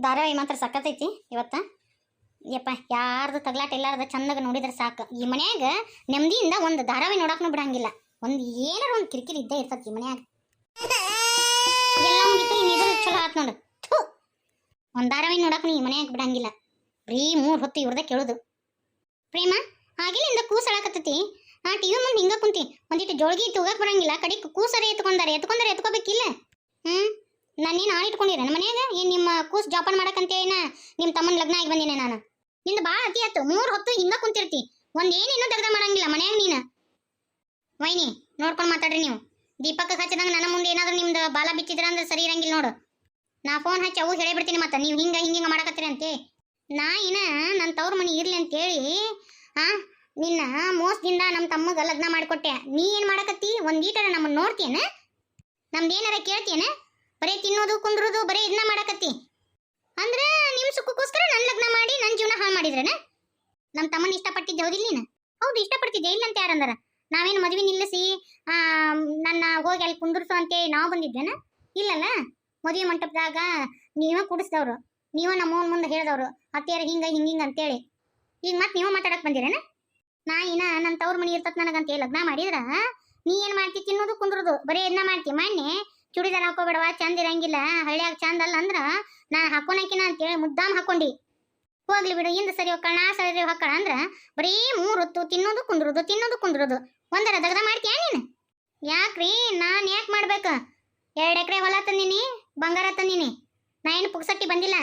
ಧಾರಾವಾಹಿ ಮಾತ್ರ ಸಕ್ಕತ್ತೈತಿ ಇವತ್ತ. ಯಪ್ಪ ಯಾರ್ದು ತಗ್ಲಾಟ ಎಲ್ಲಾರ್ದ ಚಂದಾಗ ನೋಡಿದ್ರೆ ಸಾಕು. ಈ ಮನ್ಯಾಗ ನೆಮ್ಮದಿಯಿಂದ ಒಂದು ಧಾರಾವಾಹಿ ನೋಡಾಕ್ನು ಬಿಡಂಗಿಲ್ಲ. ಒಂದು ಏನಾರ ಒಂದು ಕಿರಿಕಿರಿ ಇದ್ದೇ ಇರ್ತತಿ ಈ ಮನ್ಯಾಗ. ಎಲ್ಲ ಮುಗಿತು ಇನ್ನು ಇದ್ರ ಚಲೋ ಆತ್ ನೋಡು. ಒಂದು ಧಾರಾವಾಹಿ ನೋಡಾಕ್ನು ಈ ಮನ್ಯಾಗ ಬಿಡಂಗಿಲ್ಲ. ಬರೀ 3 ಹೊತ್ತು ಇವ್ರದೇ ಕೇಳೋದು. ಪ್ರೇಮ ಆಗಿಲಿಂದ ಕೂಸಳಾಕತ್ತತಿ. ಆ ಟಿವಿ ಮುಂದೆ ಹಿಂಗ ಕುಂತಿ ಒಂದಿಟ್ಟು ಜೋಳ್ಗಿ ತಗೋಕ್ ಬರಂಗಿಲ್ಲ. ಕಡಿಕ್ ಕೂಸರೇ ಎತ್ಕೊಂಡಾರೆ ಎತ್ಕೋಬೇಕಿಲ್ಲ. ನಾನೇನು ಆಳು ಇಟ್ಕೊಂಡಿರ ನಮ್ಮ ಮನ್ಯಾಗ? ಏನು ನಿಮ್ಮ ಕೂಸ್ ಜೋಪಾನ ಮಾಡಕಂತೇನ ನಿಮ್ಮ ತಮ್ಮನ ಲಗ್ನ ಆಗಿ ಬಂದಿನಿ ನಾನು. ನಿಂದು ಭಾಳ ಅತಿ ಆಯ್ತು. 3 ಹೊತ್ತು ಹಿಂಗ ಕುಂತಿರ್ತಿ. ಒಂದೇನೇನು ತೆಗ್ದ ಮಾಡಂಗಿಲ್ಲ ಮನ್ಯಾಗ ನೀನು. ವೈನಿ ನೋಡ್ಕೊಂಡು ಮಾತಾಡ್ರಿ ನೀವು. ದೀಪಕ್ಕೆ ಹಚ್ಚಿದಂಗೆ ನನ್ನ ಮುಂದೆ ಏನಾದರೂ ನಿಮ್ದು ಬಾಲ ಬಿಚ್ಚಿದ್ರ ಅಂದ್ರೆ ಸರಿ ಇರಂಗಿಲ್ಲ ನೋಡು. ನಾ ಫೋನ್ ಹಚ್ಚಿ ಅವು ಹೇಳಿಬಿಡ್ತೀನಿ. ಮತ್ತೆ ನೀವು ಹಿಂಗ ಮಾಡಕತ್ತೀರಿ ಅಂತೆ. ನಾ ನನ್ನ ತವ್ರ ಮನೆ ಇರ್ಲಿ ಅಂತೇಳಿ ನಿನ್ನ ಮೋಸದಿಂದ ನಮ್ಮ ತಮ್ಮಗ ಲಗ್ನ ಮಾಡಿಕೊಟ್ಟೆ. ನೀ ಏನು ಮಾಡಕತ್ತಿ? ಒಂದೀಟರ ನಮ್ಮನ್ನು ನೋಡ್ತೀಯನ? ನಮ್ದೇನಾರ ಕೇಳ್ತೀಯನ? ಬರೀ ತಿನ್ನೋದು ಕುಂದ್ರೋದು ಬರೀ ಇದನ್ನ ಮಾಡಕತ್ತಿ ಅಂದ್ರೆ ನಿಮ್ಮ ಸುಖಕ್ಕೋಸ್ಕರ ನನ್ನ ಲಗ್ನ ಮಾಡಿ ನನ್ನ ಜೀವನ ಹಾಳು ಮಾಡಿದ್ರೇನ? ನಮ್ಮ ತಮ್ಮನ ಇಷ್ಟಪಟ್ಟಿದ್ದೆ ಹೌದಿಲ್ಲ ನೀನು? ಹೌದು ಇಷ್ಟಪಡ್ತಿದ್ದೆ, ಇಲ್ಲ ಅಂತ ಯಾರಂದಾರ? ನಾವೇನು ಮದ್ವೆ ನಿಲ್ಲಿಸಿ ನನ್ನ ಹೋಗಿ ಅಲ್ಲಿ ಕುಂದ್ರಸು ಅಂತೇಳಿ ನಾವು ಬಂದಿದ್ದೇನ? ಇಲ್ಲಲ್ಲ. ಮದುವೆ ಮಂಟಪದಾಗ ನೀವ ಕುಡಿಸ್ದವ್ರು, ನೀವ ನಮ್ಮ ಮುಂದೆ ಹೇಳಿದವ್ರು ಅತ್ತೆಯರ ಹಿಂಗ ಅಂತೇಳಿ. ಈಗ ಮತ್ತೆ ನೀವು ಮಾತಾಡಕ್ ಬಂದಿರೇನ? ನಾ ನನ್ನ ತವ್ರ ಮನೆ ಇರ್ತತ್ ನನಗಂತೇಳಿ ಲಗ್ನ ಮಾಡಿದ್ರ ನೀ ಏನು ಮಾಡ್ತಿ? ತಿನ್ನೋದು ಕುಂದ್ರೋದು ಬರೀ ಇದನ್ನ ಮಾಡ್ತಿ. ಮೊನ್ನೆ ಚೂಡಿದಾರ ಹಾಕೋಬೇಡವಾ ಚಂದ ಇರಂಗಿಲ್ಲ, ಹಳ್ಳಿಯಾಗ ಚಂದ ಅಲ್ಲ ಅಂದ್ರ ನಾನು ಹಾಕೋಣಕಿನ ಅಂತೇಳಿ ಮುದ್ದಾಮ್ ಹಾಕೊಂಡಿ. ಹೋಗ್ಲಿ ಬಿಡು, ಇಂದ ಸರಿ ಹೋಗ್ಕಳ ನಾ ಸರಿ ಹೊಕ್ಕಳ ಅಂದ್ರ ಬರೀ 3 ಹೊತ್ತು ತಿನ್ನೋದು ಕುಂದ್ರೋದು ಒಂದರ ದಗದ ಮಾಡ್ತೀಯ ನೀನು? ಯಾಕ್ರಿ? ನಾನು ಯಾಕೆ ಮಾಡ್ಬೇಕ? 2 ಎಕರೆ ಹೊಲ ತಂದಿನಿ, ಬಂಗಾರ ತಂದಿನಿ. ನಾ ಏನು ಪುಕ್ಸಟ್ಟಿ ಬಂದಿಲ್ಲ.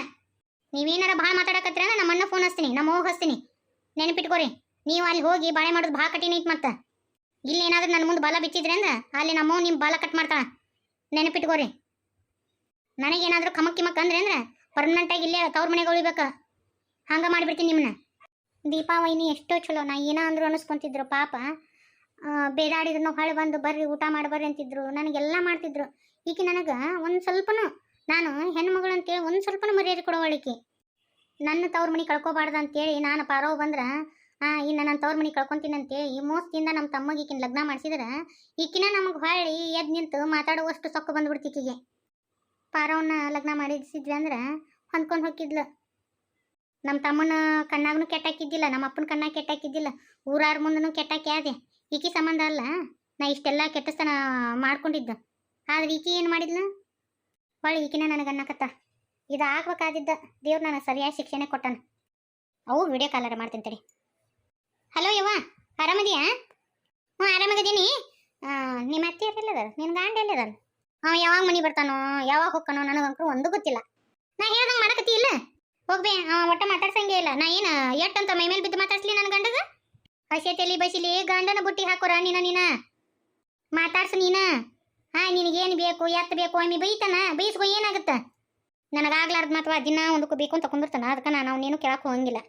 ನೀವೇನಾರ ಭಾಳ ಮಾತಾಡಕತ್ತೀರ ಅಂದ್ರೆ ನಮ್ಮ ಅಣ್ಣ ಫೋನ್ ಹಚ್ತೀನಿ, ನಮ್ಮ ಹೋಗಿ ಹಚ್ತೀನಿ. ನೆನಪಿಟ್ಕೋರಿ, ನೀವು ಅಲ್ಲಿ ಹೋಗಿ ಬಾಳೆ ಮಾಡೋದು ಭಾಳ ಕಠಿಣ ಐತಿ. ಮತ್ತೆ ಇಲ್ಲೇನಾದ್ರೂ ನನ್ನ ಮುಂದೆ ಬಾಲ ಬಿಚ್ಚಿದ್ರಿ ಅಂದ್ರೆ ಅಲ್ಲಿ ನಮ್ಮವ್ ನಿಮ್ಮ ಬಾಲ ಕಟ್ ಮಾಡ್ತಾಳ. ನೆನಪಿಟ್ಕೋರಿ. ನನಗೇನಾದ್ರೂ ಕಮಕ್ ಅಂದ್ರೆ ಪರ್ಮನೆಂಟಾಗಿ ಇಲ್ಲೇ ತವ್ರ ಮನೆಗೆ ಉಳಿಬೇಕ. ಹಂಗೆ ಮಾಡಿಬಿಡ್ತೀನಿ ನಿಮ್ಮನ್ನ. ದೀಪಾವಳಿನಿ ಎಷ್ಟೋ ಚಲೋ. ನಾ ಏನೋ ಅಂದ್ರು ಅನಿಸ್ಕೊಂತಿದ್ರು ಪಾಪ. ಬೇಡಾಡಿದ್ರು ಹೊಳೆ ಬಂದು ಬರ್ರಿ ಊಟ ಮಾಡ್ಬರ್ರಿ ಅಂತಿದ್ರು, ನನಗೆಲ್ಲ ಮಾಡ್ತಿದ್ರು. ಈಗ ನನಗೆ ಒಂದು ಸ್ವಲ್ಪನೂ ನಾನು ಹೆಣ್ಮಗಳು ಅಂತೇಳಿ ಒಂದು ಸ್ವಲ್ಪನೂ ಮರ್ಯಾದೆ ಕೊಡೋವಳಿಕೆ. ನನ್ನ ತವ್ರ ಮನೆ ಕಳ್ಕೊಬಾರ್ದು ಅಂತೇಳಿ ನಾನು ಪಾರೋವು ಬಂದ್ರೆ ಇನ್ನು ನನ್ನ ತವ್ರ ಮನೆ ಕಳ್ಕೊತೀನಿ ಅಂತೇಳಿ ಈ ಮೋಸದಿಂದ ನಮ್ಮ ತಮ್ಮಗೆ ಈಕಿನ ಲಗ್ನ ಮಾಡಿಸಿದ್ರೆ ಈಕಿನ ನಮಗೆ ಹೊಳ್ಳಿ ಎದ್ದು ನಿಂತು ಮಾತಾಡುವಷ್ಟು ಸೊಕ್ಕು ಬಂದ್ಬಿಡ್ತಿಕ್ಕಿಗೆ. ಪಾರವನ್ನ ಲಗ್ನ ಮಾಡಿಸಿದ್ವಿ ಅಂದ್ರೆ ಹೊಂದ್ಕೊಂಡು ಹೋಗಿದ್ಲು. ನಮ್ಮ ತಮ್ಮನ ಕಣ್ಣಾಗೂ ಕೆಟ್ಟಾಕಿದ್ದಿಲ್ಲ, ನಮ್ಮ ಅಪ್ಪನ ಕಣ್ಣಾಗ ಕೆಟ್ಟಾಕಿದ್ದಿಲ್ಲ, ಊರಾರ ಮುಂದೂ ಕೆಟ್ಟಾಕಿ ಆದೆ. ಈಕಿ ಸಂಬಂಧ ಅಲ್ಲ ನಾ ಇಷ್ಟೆಲ್ಲ ಕೆಟ್ಟಸ್ತನ ಮಾಡ್ಕೊಂಡಿದ್ದು. ಆದ್ರೆ ಈಕಿ ಏನು ಮಾಡಿದ್ಲು? ಹೊಳ್ಳಿ ಈಕಿನ ನನಗೆ ಅನ್ನಕತ್ತ. ಇದು ಆಗ್ಬೇಕಾದಿದ್ದ ದೇವ್ರು ನನಗೆ ಸರಿಯಾದ ಶಿಕ್ಷೆನೇ ಕೊಟ್ಟಾನ. ಅವು ವಿಡಿಯೋ ಕಾಲರ ಮಾಡ್ತೀನಿ ತಡಿ. ಹಲೋ ಯವ್ವ, ಆರಾಮದಿಯಾ? ಹ್ಞೂ ಆರಾಮಾಗಿದ್ದೀನಿ. ನಿಮ್ಮ ಅತ್ತೆ ಎಲ್ಲದಾರ? ನಿನ್ನ ಗಂಡ ಎಲ್ಲದಾರ? ಯಾವಾಗ ಮನೆ ಬರ್ತಾನೋ ಯಾವಾಗ ಹೋಗ್ತಾನೋ ನನಗಂಕರು ಒಂದು ಗೊತ್ತಿಲ್ಲ. ನಾ ಹೇಳ್ದಂಗೆ ಮಾಡಕತ್ತಿ ಇಲ್ಲ? ಹೋಗ್ಬೇ, ಒಟ್ಟ ಮಾತಾಡ್ಸಂಗೇ ಇಲ್ಲ. ನಾ ಏನು ಎಟ್ಟಂತ ಮೈ ಮೇಲೆ ಬಿದ್ದು ಮಾತಾಡ್ಸ್ಲಿ ನನ್ನ ಗಂಡಗ? ಹಸಿ ತೆಲಿ ಬಸಿಲಿ ಗಂಡನ ಬುಟ್ಟಿ ಹಾಕೋರ ನೀನ ಮಾತಾಡ್ಸು ನೀನ. ನಿನಗೇನು ಬೇಕು ಎತ್ತ ಬೇಕು ಒಮ್ಮೆ ಬೈತಾನ, ಬೈಸ್ಕೊ ಏನಾಗುತ್ತ? ನನಗಾಗ್ಲಾರ್ದು ಮಾತವ ದಿನ ಒಂದಕ್ಕೂ ಬೇಕು ಅಂತ ಕುಂದಿರ್ತಾನ. ಅದಕ್ಕೆ ನಾನು ಅವನೇನು ಕೇಳಕ್ಕೆ ಹೋಗಂಗಿಲ್ಲ.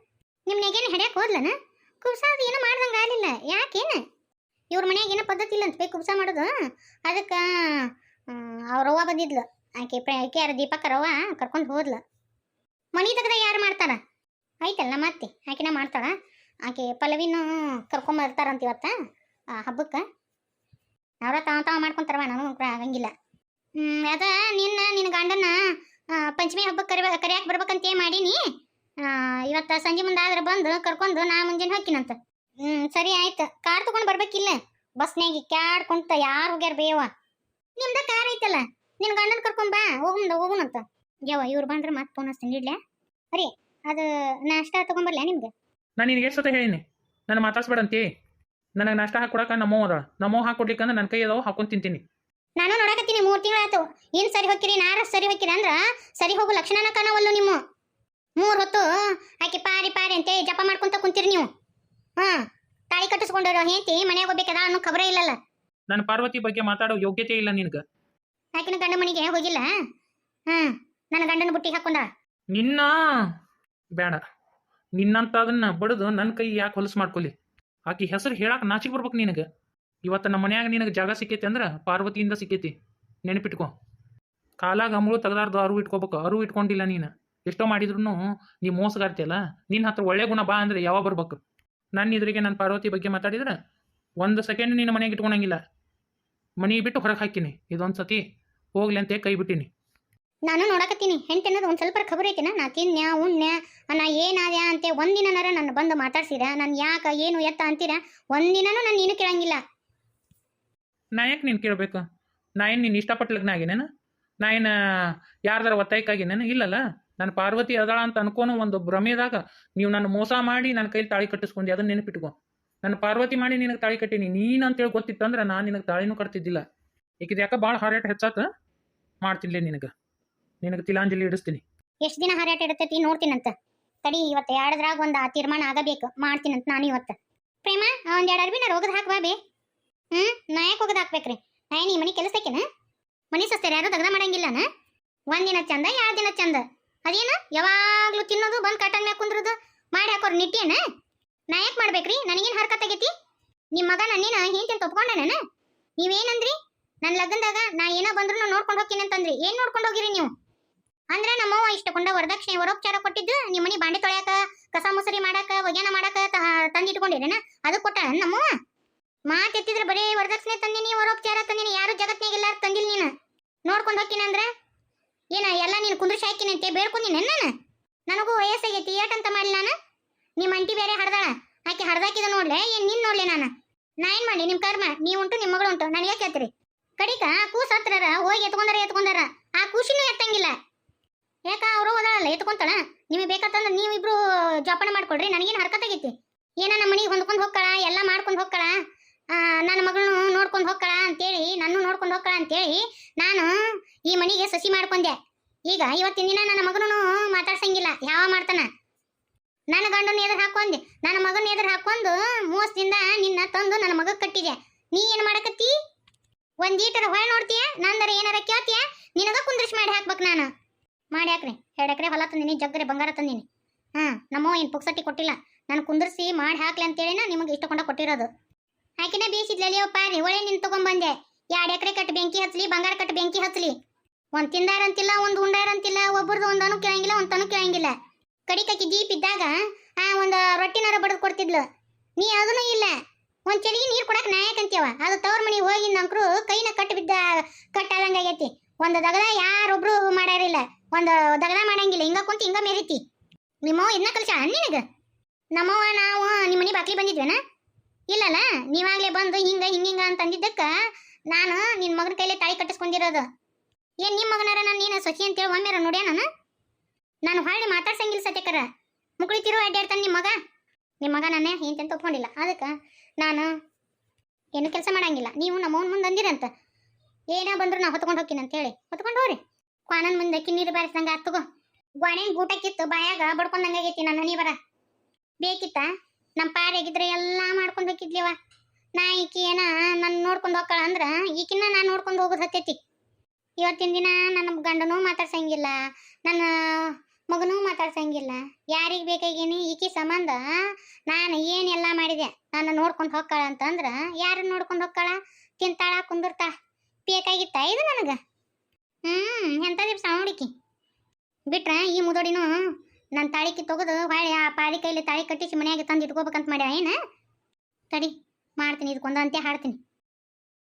ನಿಮ್ನೆಗೇನು ಹಿಡಿಯಕ್ಕೆ ಹೋದ್ಲನ? ಕುಬ್ಸಾದ ಏನೂ ಮಾಡ್ದಂಗೆ ಆಗಲಿಲ್ಲ. ಯಾಕೇನು? ಇವ್ರ ಮನ್ಯಾಗ ಏನೋ ಪದ್ಧತಿ ಇಲ್ಲ ಅಂತ ಬೇಕು ಕುಬ್ಸ ಮಾಡೋದು. ಅದಕ್ಕೆ ಅವ್ರವ್ವ ಬಂದಿದ್ಲು. ಆಕೆ ಯಾರು ದೀಪಕ್ಕರವ್ವ ಕರ್ಕೊಂಡು ಹೋದ್ಲು. ಮನೆ ತೆಗ್ದ ಯಾರು ಮಾಡ್ತಾರ? ಆಯ್ತಲ್ಲ ನಮ್ಮ ಅತ್ತೆ ಆಕೆನ ಮಾಡ್ತಾಳ. ಆಕೆ ಪಲ್ಲವಿನೂ ಕರ್ಕೊಂಬರ್ತಾರಂತ ಇವತ್ತ ಹಬ್ಬಕ್ಕೆ. ಅವ್ರ ತಾವ ಮಾಡ್ಕೊಂತಾರವ, ನನಗೂ ಆಗಂಗಿಲ್ಲ. ಅದ ನಿನ್ನ ಗಂಡನ ಪಂಚಮಿ ಹಬ್ಬಕ್ಕೆ ಕರಿಯಾಕೆ ಬರ್ಬೇಕಂತೇ ಮಾಡೀನಿ. ಇವತ್ತು ಸಂಜೆ ಮುಂದೆ ಆದ್ರೆ ಬಂದು ಕರ್ಕೊಂಡು ನಾ ಮುಂಜಾನೆ ಹೋಗ್ತೀನಂತ. ಸರಿ ಆಯ್ತು. ಕಾರ್ ತೊಗೊಂಡು ಬರ್ಬೇಕಿಲ್ಲ? ಬಸ್ನಾಗ ಕ್ಯಾಡ್ಕೊಂತ ಯಾರು ಹೋಗ್ಯಾರ ಬೇವ? ನಿಮ್ದ ಕಾರ್ ಐತಲ್ಲ, ನಿನ್ನ ಗಂಡನ ಕರ್ಕೊಂಬಾ, ಹೋಗುಣಂತ. ಯವ್ವ ಇವ್ರು ಬಂದ್ರೆ ಮತ್ತೆ ಫೋನ್ ಹಚ್ತೀನಿ ಇಡ್ಲೆ. ಅರಿ ಅದು ನಾಷ್ಟ ತೊಗೊಂಬರ್ಲ ನಿಮ್ಗೆ? ನಾನು ನಿನಗೆ ಎಷ್ಟು ಸತ ಹೇಳಿನಿ ನಾನು ಮಾತಾಡ್ಸ್ಬೇಡಂತಿ. ನನಗೆ ನಾಷ್ಟ ಹಾಕೊಡಕ ನಮ್ಮವ್ ಅದ, ನಮ್ಮವ್ ಹಾಕೊಡ್ಲಿಕ್ಕಂದ್ರೆ ನನ್ನ ಕೈ ಅದಾವ ಹಾಕೊಂಡು ತಿಂತೀನಿ. ನಾನು ನೋಡಕತ್ತೀನಿ 3 ತಿಂಗಳಾಯ್ತು. ಏನು ಸರಿ ಹೋಗ್ತೀರಿ ನಾರ ಸರಿ ಹೋಗ್ತೀರಿ ಅಂದ್ರೆ ಸರಿ ಹೋಗು ಲಕ್ಷಣನ ಕಾಣವಲ್ಲು ನಿಮ್ಮ. 3 ಹೊತ್ತು ಆಕೆ ಪಾರಿ ಅಂತೇಳಿ ಜಪ ಮಾಡ್ಕೊಂತ ಕುಂತೀರಿ ನೀವು. ತಾಳಿ ಕಟ್ಟಿಸ್ಕೊಂಡಿರೋ ಹೇಂತಿ ಮನೆಗೆ ಹೋಗ್ಬೇಕದ ಅನ್ನೋ ಖಬರೇ ಇಲ್ಲಲ್ಲ. ನನ್ನ ಪಾರ್ವತಿ ಬಗ್ಗೆ ಮಾತಾಡೋ ಯೋಗ್ಯತೆ ಇಲ್ಲ ನಿನಗೆ. ಆಕಿನ ಗಂಡ ಮನೆಗೆ ಹೋಗಿಲ್ಲ. ನನ್ನ ಗಂಡನ ಬುಟ್ಟಿ ಹಾಕೊಂಡ ನಿನ್ನ ಬೇಡ. ನಿನ್ನಂತ ಅದನ್ನ ಬಡದು ನನ್ನ ಕೈ ಯಾಕೆ ಹೊಲಸು ಮಾಡ್ಕೊಲಿ? ಆಕಿ ಹೆಸರು ಹೇಳಕ್ಕೆ ನಾಚಿಕೆ ಬರ್ಬೇಕು ನಿನಗೆ. ಇವತ್ತು ನಮ್ಮ ಮನ್ಯಾಗ ನಿನಗೆ ಜಾಗ ಸಿಕ್ಕೈತಿ ಅಂದ್ರೆ ಪಾರ್ವತಿಯಿಂದ ಸಿಕ್ಕೈತಿ, ನೆನಪಿಟ್ಕೊ. ಕಾಲಾಗ ಅಮಳು ತೆಗ್ದಾರ್ದು ಅರು ಇಟ್ಕೋಬೇಕು. ಅರು ಇಟ್ಕೊಂಡಿಲ್ಲ ನೀನು. ಎಷ್ಟೋ ಮಾಡಿದ್ರು ನೀ ಮೋಸಗಾರ್ತಿಯಲ್ಲ. ನಿನ್ನ ಹತ್ರ ಒಳ್ಳೆ ಗುಣ ಬಾ ಅಂದ್ರೆ ಯಾವಾಗ ಬರ್ಬೇಕು? ನನ್ನ ಇದ್ರಿಗೆ ನನ್ನ ಪಾರ್ವತಿ ಬಗ್ಗೆ ಮಾತಾಡಿದ್ರೆ 1 ಸೆಕೆಂಡ್ ನಿನ್ನ ಮನೆಗೆ ಇಟ್ಕೊಳಂಗಿಲ್ಲ. ಮನೆ ಬಿಟ್ಟು ಹೊರಗೆ ಹಾಕಿನಿ. ಇದೊಂದು ಸತಿ ಹೋಗ್ಲಿ ಅಂತ ಕೈ ಬಿಟ್ಟಿನಿ. ನಾನು ನೋಡಕತ್ತೀನಿ ಹೆಂಡತಿ ಅನ್ನೋದು ಒಂದು ಸ್ವಲ್ಪ ಖಬರ್ ಐತಿನ ನಾ ತಿನ್ಯ ಉಣ್ಯ ನಾ ಏನಾದ್ಯಾ ಅಂತೆ ಒಂದಿನನಾರ ನನ್ನ ಬಂದು ಮಾತಾಡ್ಸಿರ ನಾನು ಯಾಕ ಏನು ಎತ್ತ ಅಂತೀರ ಒಂದಿನನೂ ನಾನು ನೀನು ಕೇಳಂಗಿಲ್ಲ. ನಾ ಯಾಕೆ ನೀನು ಕೇಳಬೇಕು? ನಾ ಏನು ನೀನು ಇಷ್ಟಪಟ್ಟು ಲಗ್ನ ಆಗಿನೇನು? ನಾ ಏನು ಯಾರ್ದಾರ ಒತ್ತಾಯಕ್ಕಾಗಿನೇನು? ಇಲ್ಲಲ್ಲ. ನಾನು ಪಾರ್ವತಿ ಅದಾಳ ಅಂತ ಅನ್ಕೋನು ಒಂದು ಭ್ರಮೆದಾಗ ನೀವು ನನ್ನ ಮೋಸ ಮಾಡಿ ನನ್ನ ಕೈಲಿ ತಾಳಿ ಕಟ್ಟಿಸ್ಕೊಂಡಿ. ಅದನ್ನ ನೆನಪಿಟ್ಕೊ. ನನ್ನ ಪಾರ್ವತಿ ಮಾಡಿ ನಿನಗೆ ತಾಳಿ ಕಟ್ಟೀನಿ. ನೀನು ಅಂತೇಳಿ ಗೊತ್ತಿತ್ತಂದ್ರೆ ನಾನು ನಿನಗೆ ತಾಳಿನೂ ಕಟ್ತಿದ್ದಿಲ್ಲ. ಈಗಿದು ಯಾಕೆ ಭಾಳ ಹಾರೇಟ ಹೆಚ್ಚಾತ ಮಾಡ್ತಿನ್ಲೇ ನಿನಗೆ ತಿಲಾಂಜಲಿ ಇಡಿಸ್ತೀನಿ. ಎಷ್ಟು ದಿನ ಹಾರಾಟ ಇಡತೈತಿ ನೋಡ್ತೀನಂತ ತಡಿ. ಇವತ್ತು ಎರಡದ್ರಾಗ ಒಂದು ತೀರ್ಮಾನ ಆಗಬೇಕು. ಮಾಡ್ತೀನಂತ ನಾನು ಇವತ್ತು. ಪ್ರೇಮ ಒಂದ್ ಎರಡು ಅರ್ಬಿನ ರೋಗದ ಹಾಕಿ ಬೇ. ನಾ ಯಾಕೆ ಹೋಗದ್ ಹಾಕ್ಬೇಕ್ರಿ? ನಾ ಈ ಮನೆ ಕೆಲಸಕ್ಕೇನ? ಮನೆ ಸಸ್ತಾರೆ ಯಾರು ದಗದ ಮಾಡಂಗಿಲ್ಲನ? ಒಂದಿನ ಚಂದ 2 ದಿನ ಚಂದ. ಅದೇನ ಯಾವಾಗ್ಲೂ ತಿನ್ನೋದು ಬಂದ್ ಕಟ್ಟಂಗ್ ಮ್ಯಾಗ ಕುಂದ್ರದು ಮಾಡಿ ಹಾಕೋರ್ ನಿಟ್ಟಿಯೇನ? ನಾ ಯಾಕೆ ಮಾಡ್ಬೇಕ್ರಿ? ನನಗೇನು ಹರ್ಕತ್ ಆಗೈತಿ? ನಿಮ್ಮ ಮಗ ನನ್ನೇನ ಹಿಂತಿಂತ ಒಪ್ಕೊಂಡೇನ? ನೀವೇನಂದ್ರಿ ನನ್ನ ಲಗ್ನದಾಗ ನಾ ಏನೋ ಬಂದ್ರು ನೋಡ್ಕೊಂಡು ಹೋಗ್ತೀನಿ ಅಂತಂದ್ರಿ. ಏನ್ ನೋಡ್ಕೊಂಡು ಹೋಗಿರಿ ನೀವು? ಅಂದ್ರೆ ನಮ್ಮವ್ವ ಇಷ್ಟಕೊಂಡ ವರದಕ್ಷಿಣೆ ವರೋಪಚಾರ ಕೊಟ್ಟಿದ್ದು ನಿಮ್ಮ ಮನೆ ಬಾಂಡೆ ತೊಳ್ಯಾಕ ಕಸ ಮುಸರಿ ಮಾಡಾಕ ಒಗ್ಯಾನ ಮಾಡಾಕ ತಂದಿಟ್ಕೊಂಡಿರೇನ? ಅದು ಕೊಟ್ಟ ನಮ್ಮವ್ವ? ಮಾತ್ ಎತ್ತಿದ್ರೆ ಬರೀ ವರದಕ್ಷಿಣೆ ತಂದಿನಿ ವರೋಪಚಾರ ತಂದಿನಿ. ಯಾರು ಜಗತ್ನಾಗ ಎಲ್ಲಾರು ತಂದಿಲ್ಲ. ನೀನು ನೋಡ್ಕೊಂಡು ಹೋಗ್ತೀನಿ ಅಂದ್ರೆ ಏನ ಎಲ್ಲ ನೀನು ಕುಂದ್ರಿಸಿ ಹಾಕಿನಿ ಅಂತೆ ಬೇಡ್ಕೊಂಡಿನಿ ನಾನು? ನನಗೂ ವಯಸ್ಸಾಗೈತಿ ಏಟಂತ ಮಾಡ್ಲಿ ನಾನು? ನಿಮ್ಮ ಅಂಟಿ ಬೇರೆ ಹಡ್ದಾಳ. ಆಕೆ ಹಡ್ದಾಕಿದ ನೋಡ್ಲೆ ಏನ್ ನಿನ್ ನೋಡ್ಲೆ ನಾನು? ನಾ ಏನ್ ಮಾಡಿ? ನಿಮ್ ಕರ್ಮ. ನೀವು ಉಂಟು ನಿಮ್ಮ ಮಗಳು ಉಂಟು. ನನಗೆ ಕೇಳ್ತೀರಿ? ಕಡಿಕ ಕೂಸ್ ಹತ್ರರ ಹೋಗಿ ಎತ್ಕೊಂಡಾರ ಆ ಕೂಸಿನೂ ಎತ್ತಂಗಿಲ್ಲ. ಯಾಕ ಅವರು ಓದಾಳಲ್ಲ ಎತ್ಕೊಂತಾಳ. ನಿಮಗೆ ಬೇಕಂತಂದ್ರೆ ನೀವಿಬ್ರು ಜೋಪಾನ ಮಾಡ್ಕೊಡ್ರಿ. ನನಗೇನು ಹರ್ಕತ್ತಾಗೈತಿ? ಏನ ನಮ್ಮ ಮನೆಗೆ ಹೊಂದ್ಕೊಂಡು ಹೋಗ್ಕಳ ಎಲ್ಲ ಮಾಡ್ಕೊಂಡು ಹೋಗ್ಕಳ ನನ್ನ ಮಗಳನ್ನ ನೋಡ್ಕೊಂಡು ಹೋಗ್ಕಳ ಅಂತೇಳಿ ನಾನು ನೋಡ್ಕೊಂಡು ಹೋಗ್ಕಳ ಅಂತೇಳಿ ನಾನು ಈ ಮನೆಗೆ ಸಸಿ ಮಾಡ್ಕೊಂಡೆ. ಈಗ ಇವತ್ತಿನ ದಿನ ನನ್ನ ಮಗನೂ ಮಾತಾಡ್ಸಂಗಿಲ್ಲ. ಯಾವ ಮಾಡ್ತಾನ? ನನ್ನ ಗಂಡನ ಎದುರು ಹಾಕೊಂಡೆ, ನನ್ನ ಮಗನ ಎದುರು ಹಾಕೊಂಡು ಮೋಸದಿಂದ ನಿನ್ನ ತಂದು ನನ್ನ ಮಗ ಕಟ್ಟಿದೆ. ನೀ ಏನ್ ಮಾಡಕತ್ತಿ? ಒಂದೀಟರ ಹೊಳ ನೋಡ್ತೀಯ? ನಂದರ ಏನಾರ ಕೇಳ್ತೀಯ? ನಿನಗ ಕುಂದ್ರಿಸಿ ಮಾಡಿ ಹಾಕ್ಬೇಕು ನಾನು. ಮಾಡಿ ಹಾಕ್ರಿ. 2 ಎಕರೆ ಹೊಲ ತಂದಿನಿ, ಜಗ್ಗರೆ ಬಂಗಾರ ತಂದಿನಿ. ನಮ್ಮವ್ವ ಏನು ಪುಕ್ಸಟ್ಟಿ ಕೊಟ್ಟಿಲ್ಲ. ನಾನು ಕುಂದ್ರಿಸಿ ಮಾಡಿ ಹಾಕ್ಲಿ ಅಂತೇಳಿನ ನಿಮಗೆ ಇಷ್ಟಕೊಂಡ ಕೊಟ್ಟಿರೋದು. ಆಕಿನ ಬೀಸಿದ್ಲಲ್ಲಿ ಪಾರಿ ಒಳ್ಳೆ ನಿನ್ ತಗೊಂಡ್ಬಂದೆ. 2 ಎಕರೆ ಕಟ್ಟು ಬೆಂಕಿ ಹಚ್ಚಲಿ, ಬಂಗಾರ ಕಟ್ಟು ಬೆಂಕಿ ಹಚ್ಚಲಿ. ಒಂದ್ ತಿಂದಾರಂತಿಲ್ಲ, ಒಂದು ಉಂಡಾರಂತಿಲ್ಲ, ಒಬ್ಬರದು ಒಂದನು ಕೇಳಂಗಿಲ್ಲ, ಒಂದ್ ತನು ಕೇಳಂಗಿಲ್ಲ. ಕಡಿಕಿ ಜೀಪ್ ಇದ್ದಾಗ ಒಂದು ರೊಟ್ಟಿನಾರ ಬಡದು ಕೊಡ್ತಿದ್ಲು. ನೀ ಅದನ್ನು ಇಲ್ಲ. ಒಂದ್ ಚಲಿಗೆ ನೀರು ಕೊಡಕ್ ನಾಯಕಂತೀವ. ಅದು ತವ್ರ ಮನೆಗೆ ಹೋಗಿ ನಂಕ್ರು ಕೈನ ಕಟ್ಟು ಬಿದ್ದ ಕಟ್ಟಾದಂಗ ಆಗೈತಿ. ಒಂದು ದಗದ ಯಾರೊಬ್ರು ಮಾಡ್ಯಾರಿಲ್ಲ. ಒಂದು ದಗದ ಮಾಡಂಗಿಲ್ಲ. ಹಿಂಗ ಕುಂತ ಹಿಂಗ ಮೆರಿತಿ. ನಿಮ್ಮವ್ವ ಇದನ್ನ ಕಲ್ಸಾಳ ನಿನಗ? ನಮ್ಮವ್ವ ನಾವು ನಿಮ್ಮ ಮನೆ ಬಾಕ್ಲಿ ಬಂದಿದ್ವೇನ? ಇಲ್ಲಲ್ಲ. ನೀವಾಗ್ಲೇ ಬಂದು ಹಿಂಗ ಅಂತಂದಿದ್ದಕ್ಕ ನಾನು ನಿನ್ ಮಗನ ಕೈಲೇ ತಾಳಿ ಕಟ್ಟಿಸ್ಕೊಂಡಿರೋದು. ಏನ್ ನಿಮ್ಮ ಮಗನಾರ ನಾನು ನೀನು ಸೊಸಿ ಅಂತೇಳಿ ಒಮ್ಮೆರ ನೋಡ್ಯಾ ನಾನು ಹೊಳ್ಳಿ ಮಾತಾಡ್ಸಂಗಿಲ್ಲ ಸತ್ಯಕರ. ಮುಗುಳಿತಿರೋ ಅಡ್ಡಾಡ್ತಾನೆ ನಿಮ್ಮ ಮಗ ನಾನೇ ಹಿಂತೆಂತ ಒಪ್ಕೊಂಡಿಲ್ಲ. ಅದಕ್ಕೆ ನಾನು ಏನು ಕೆಲಸ ಮಾಡಂಗಿಲ್ಲ. ನೀವು ನಮ್ಮವನ್ ಮುಂದೆ ಅಂದಿರಂತ ಏನ ಬಂದ್ರು ನಾ ಹೊತ್ಕೊಂಡು ಹೋಗ್ತೀನಿ ಅಂತೇಳಿ ಹೊತ್ಕೊಂಡು ಹೋಗ್ರಿ. ಕ್ವಾನನ್ ಮುಂದೆ ಕಿನ್ನೀರು ಬಾರಿಸ್ದಂಗ ಆತಗೋ. ಗ್ವಾಣೆನ್ ಗೂಟ ಕಿತ್ತು ಬಾಯಾಗ ಬಡ್ಕೊಂಡಂಗಾಗೈತಿ. ನನ್ನ ಹನಿ ಬರ ಬೇಕಿತ್ತ? ನಮ್ಮ ಪಾರಾಗಿದ್ರೆ ಎಲ್ಲ ಮಾಡ್ಕೊಂಡು ಹೋಗಿದ್ಲಿವ. ನಾ ಈಕಿ ಏನ ನನ್ನ ನೋಡ್ಕೊಂಡು ಹೋಗ್ಕಳ ಅಂದ್ರ ಈಕಿನ್ನ ನಾನು ನೋಡ್ಕೊಂಡು ಹೋಗೋದು ಹತ್ತೈತಿ. ಇವತ್ತಿನ ದಿನ ನನ್ನ ಗಂಡನೂ ಮಾತಾಡ್ಸಂಗಿಲ್ಲ, ನನ್ನ ಮಗನೂ ಮಾತಾಡ್ಸಂಗಿಲ್ಲ. ಯಾರಿಗೆ ಬೇಕಾಗೇನಿ ಈಕಿ ಸಂಬಂಧ ನಾನು ಏನೆಲ್ಲ ಮಾಡಿದೆ. ನಾನು ನೋಡ್ಕೊಂಡು ಹೋಗ್ಕಳ ಅಂತಂದ್ರ ಯಾರನ್ನ ನೋಡ್ಕೊಂಡು ಹೋಗ್ಕಳ? ತಿಂತಾಳ ಕುಂದಿರ್ತಾಳ. ಬೇಕಾಗಿತ್ತ ಇದು ನನಗ? ಎಂತ ದಿವ್ಸ ನೋಡಿಕಿ ಬಿಟ್ರ ಈ ಮುದೋಡಿನೂ ನನ್ನ ತಾಳಿಕಿ ತೆಗೆದು ಹೊಳ್ಳಿ ಆ ಪಾರಿ ಕೈಲಿ ತಾಳಿ ಕಟ್ಟಿಸಿ ಮನೆಯಾಗೆ ತಂದು ಇಟ್ಕೋಬೇಕಂತ ಮಾಡ್ಯಾಳ ಏನ? ತಡಿ ಮಾಡ್ತೀನಿ. ಇದಕ್ಕೊಂದು ಅಂತ್ಯ ಹಾಡ್ತೀನಿ.